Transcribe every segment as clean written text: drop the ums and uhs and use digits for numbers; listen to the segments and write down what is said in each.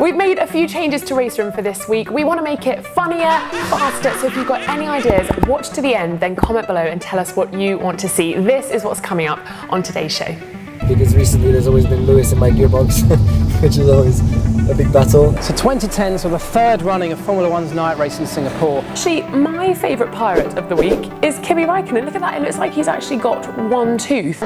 We've made a few changes to Race Room for this week. We want to make it funnier, faster, so if you've got any ideas, watch to the end, then comment below and tell us what you want to see. This is what's coming up on today's show. Because recently there's always been Lewis in my gearbox, which is always a big battle. So 2010, so the third running of Formula One's night race in Singapore. Actually, my favourite pirate of the week is Kimi Räikkönen. Look at that, it looks like he's actually got one tooth.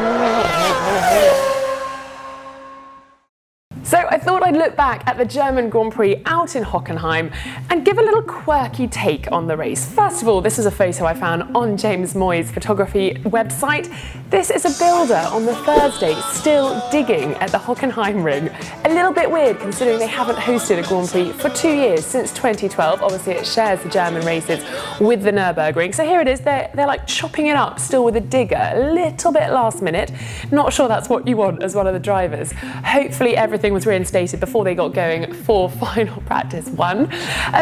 So I thought I'd look back at the German Grand Prix out in Hockenheim and give a little quirky take on the race. First of all, this is a photo I found on James Moy's photography website. This is a builder on the Thursday still digging at the Hockenheimring. A little bit weird considering they haven't hosted a Grand Prix for 2 years, since 2012. Obviously it shares the German races with the Nürburgring. So here it is, they're like chopping it up still with a digger, a little bit last minute. Not sure that's what you want as one of the drivers. Hopefully everything was reinstated before they got going for final practice one.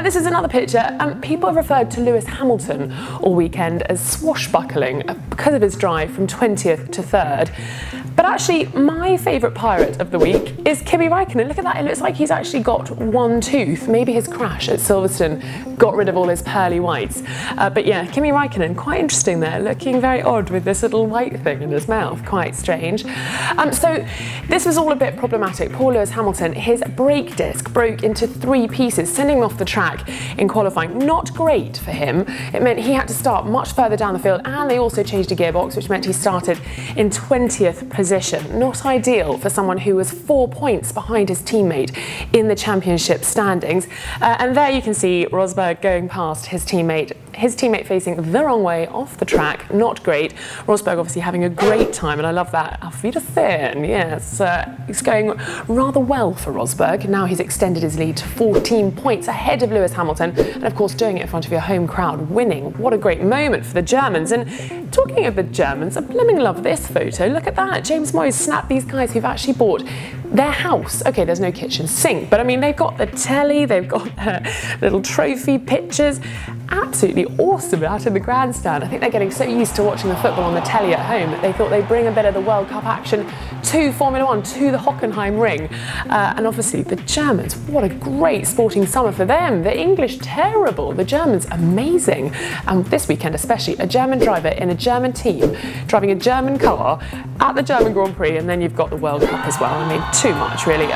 This is another picture. People have referred to Lewis Hamilton all weekend as swashbuckling because of his drive from 20th to 3rd. But actually, my favourite pirate of the week is Kimi Räikkönen. Look at that, it looks like he's actually got one tooth. Maybe his crash at Silverstone got rid of all his pearly whites. But yeah, Kimi Räikkönen, quite interesting there, looking very odd with this little white thing in his mouth, quite strange. So this was all a bit problematic. Poor Lewis Hamilton, his brake disc broke into 3 pieces, sending him off the track in qualifying. Not great for him. It meant he had to start much further down the field, and they also changed a gearbox, which meant he started in 20th position. Not ideal for someone who was 4 points behind his teammate in the championship standings. And there you can see Rosberg going past his teammate facing the wrong way off the track. Not great. Rosberg obviously having a great time, and I love that. Auf Wiedersehen, yes. It's going rather well for Rosberg. Now he's extended his lead to 14 points ahead of Lewis Hamilton, and of course doing it in front of your home crowd, winning. What a great moment for the Germans. And talking of the Germans, I blooming love this photo. Look at that. James Moyes snapped these guys who've actually bought their house. Okay, there's no kitchen sink, but I mean, they've got the telly, they've got their little trophy pictures. Absolutely awesome out in the grandstand. I think they're getting so used to watching the football on the telly at home that they thought they'd bring a bit of the World Cup action to Formula One, to the Hockenheimring. And obviously the Germans, what a great sporting summer for them. The English, terrible. The Germans, amazing. And this weekend especially, a German driver in a German team, driving a German car at the German Grand Prix, and then you've got the World Cup as well. I mean, too much really.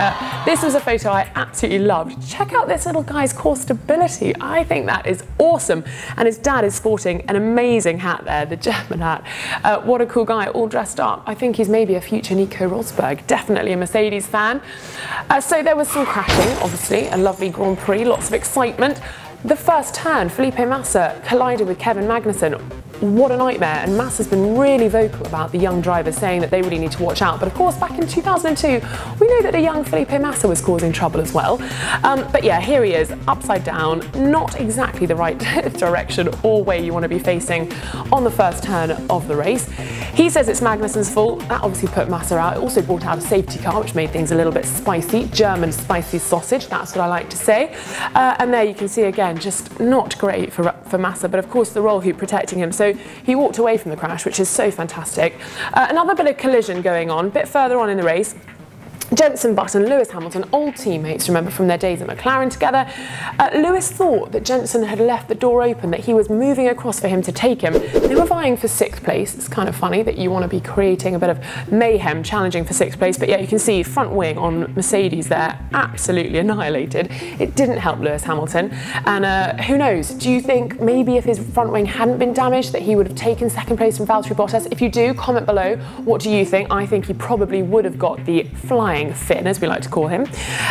This was a photo I absolutely loved. Check out this little guy's core stability. I think that is awesome. And his dad is sporting an amazing hat there, the German hat. What a cool guy, all dressed up. I think he's maybe a future Nico Rosberg, definitely a Mercedes fan. So there was some crashing, obviously, a lovely Grand Prix, lots of excitement. The first turn, Felipe Massa collided with Kevin Magnussen. What a nightmare, and Massa's been really vocal about the young drivers, saying that they really need to watch out. But of course, back in 2002, we know that a young Felipe Massa was causing trouble as well. But yeah, here he is, upside down, not exactly the right direction or way you want to be facing on the first turn of the race. He says it's Magnussen's fault. That obviously put Massa out. It also brought out a safety car, which made things a little bit spicy. German spicy sausage, that's what I like to say. And there you can see again, just not great for Massa, but of course the roll hoop protecting him. So he walked away from the crash, which is so fantastic. Another bit of collision going on, a bit further on in the race. Jenson Button, Lewis Hamilton, old teammates, remember, from their days at McLaren together. Lewis thought that Jenson had left the door open, that he was moving across for him to take him. They were vying for 6th place. It's kind of funny that you want to be creating a bit of mayhem, challenging for 6th place. But yeah, you can see front wing on Mercedes there, absolutely annihilated. It didn't help Lewis Hamilton. And who knows, do you think maybe if his front wing hadn't been damaged that he would have taken 2nd place from Valtteri Bottas? If you do, comment below. What do you think? I think he probably would have got the flying Finn, as we like to call him.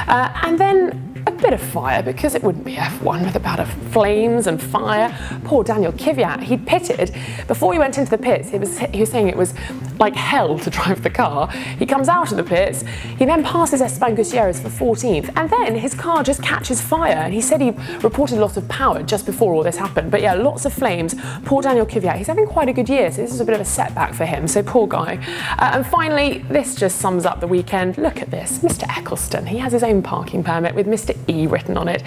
And then a bit of fire, because it wouldn't be F1 with a bout of flames and fire. Poor Daniil Kvyat, he'd pitted. Before he went into the pits, he was saying it was like hell to drive the car. He comes out of the pits, he then passes Esteban Gutierrez for 14th, and then his car just catches fire, and he said he reported loss of power just before all this happened. But yeah, lots of flames. Poor Daniil Kvyat, he's having quite a good year, so this is a bit of a setback for him, so poor guy. And finally, this just sums up the weekend. Look at this, Mr. Eccleston. He has his own parking permit with Mr. E written on it.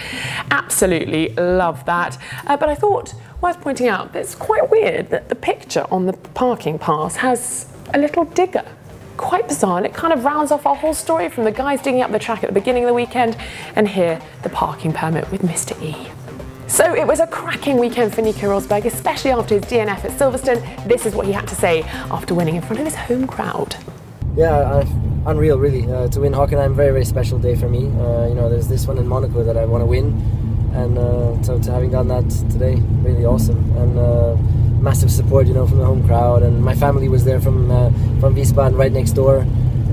Absolutely love that. But I thought, worth pointing out, that it's quite weird that the picture on the parking pass has a little digger. quite bizarre, and it kind of rounds off our whole story from the guys digging up the track at the beginning of the weekend, and here, the parking permit with Mr. E. So it was a cracking weekend for Nico Rosberg, especially after his DNF at Silverstone. This is what he had to say after winning in front of his home crowd. Yeah, unreal really. To win Hockenheim, very, very special day for me. You know, there's this one in Monaco that I want to win, and so to having done that today, really awesome. And massive support, you know, from the home crowd, and my family was there from Wiesbaden, right next door.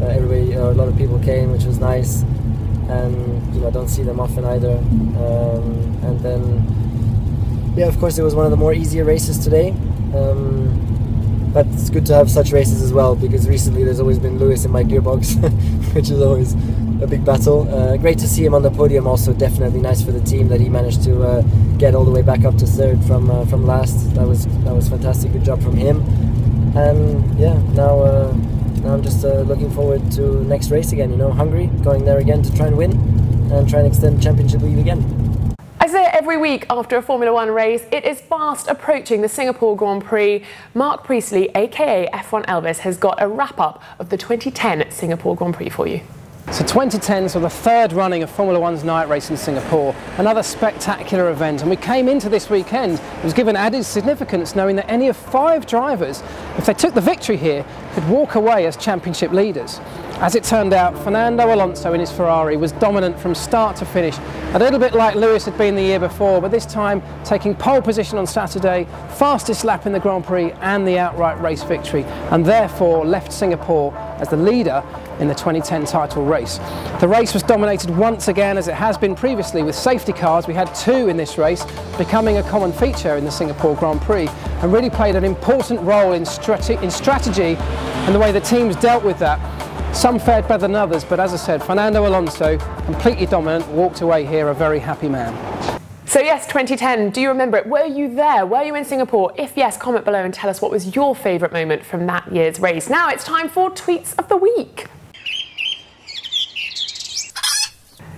Everybody, a lot of people came, which was nice. And you know, don't see them often either. And then, yeah, of course, it was one of the more easier races today. But it's good to have such races as well, because recently there's always been Lewis in my gearbox, which is always a big battle. Great to see him on the podium. Also, definitely nice for the team that he managed to get all the way back up to third from last. That was fantastic. Good job from him. And yeah, now I'm just looking forward to next race again, you know, Hungary, going there again to try and win and try and extend the championship lead again. I say it every week after a Formula One race, it is fast approaching the Singapore Grand Prix. Mark Priestley, aka F1 Elvis, has got a wrap-up of the 2010 Singapore Grand Prix for you. So 2010 saw the third running of Formula One's night race in Singapore, another spectacular event, and we came into this weekend, it was given added significance knowing that any of 5 drivers, if they took the victory here, could walk away as championship leaders. As it turned out, Fernando Alonso in his Ferrari was dominant from start to finish, a little bit like Lewis had been the year before, but this time taking pole position on Saturday, fastest lap in the Grand Prix and the outright race victory, and therefore left Singapore as the leader in the 2010 title race. The race was dominated once again, as it has been previously, with safety cars. We had 2 in this race, becoming a common feature in the Singapore Grand Prix, and really played an important role in strategy and the way the teams dealt with that. Some fared better than others, but as I said, Fernando Alonso, completely dominant, walked away here a very happy man. So yes, 2010, do you remember it? Were you there? Were you in Singapore? If yes, comment below and tell us what was your favourite moment from that year's race. Now it's time for Tweets of the Week.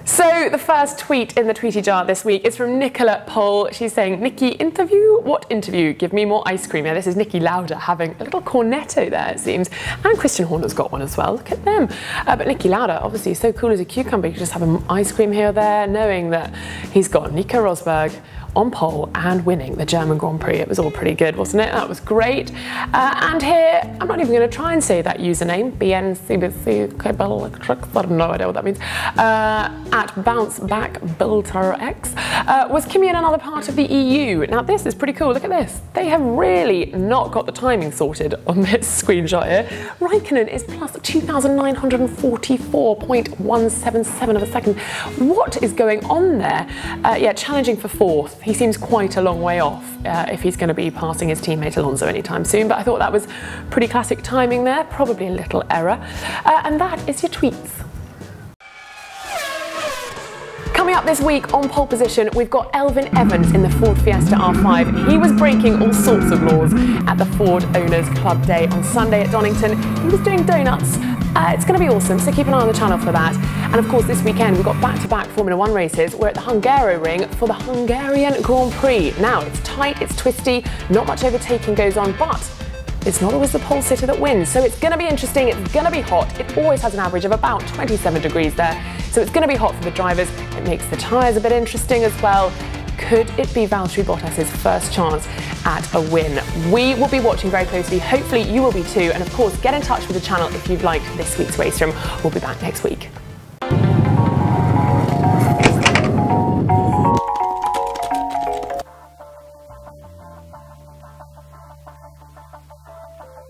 So the first tweet in the tweety jar this week is from Nicola Poll. She's saying, Nikki, interview? What interview? Give me more ice cream. Yeah, this is Nikki Lauda having a little cornetto there, it seems. And Christian Horner's got one as well. Look at them. But Nikki Lauda, obviously, so cool as a cucumber. You can just have an ice cream here or there, knowing that he's got Nico Rosberg on pole and winning the German Grand Prix. It was all pretty good, wasn't it? That was great. And here, I'm not even going to try and say that username, BNCBC, I have no idea what that means, at BounceBackBuilderX, was Kimi in another part of the EU. Now this is pretty cool, look at this. They have really not got the timing sorted on this screenshot here. Raikkonen is plus 2,944.177 of a second. What is going on there? Yeah, challenging for 4th. He seems quite a long way off if he's going to be passing his teammate Alonso anytime soon, but I thought that was pretty classic timing there, probably a little error. And that is your tweets. Coming up this week on pole position, we've got Elfyn Evans in the Ford Fiesta R5. He was breaking all sorts of laws at the Ford Owners Club Day on Sunday at Donington. He was doing donuts. It's going to be awesome, so keep an eye on the channel for that. And of course this weekend we've got back-to-back Formula One races. We're at the Hockenheimring for the Hungarian Grand Prix. Now it's tight, it's twisty, not much overtaking goes on, but it's not always the pole sitter that wins. So it's going to be interesting, it's going to be hot. It always has an average of about 27 degrees there. So it's going to be hot for the drivers. It makes the tyres a bit interesting as well. Could it be Valtteri Bottas' first chance at a win? We will be watching very closely. Hopefully you will be too. And of course, get in touch with the channel if you've liked this week's race room. We'll be back next week.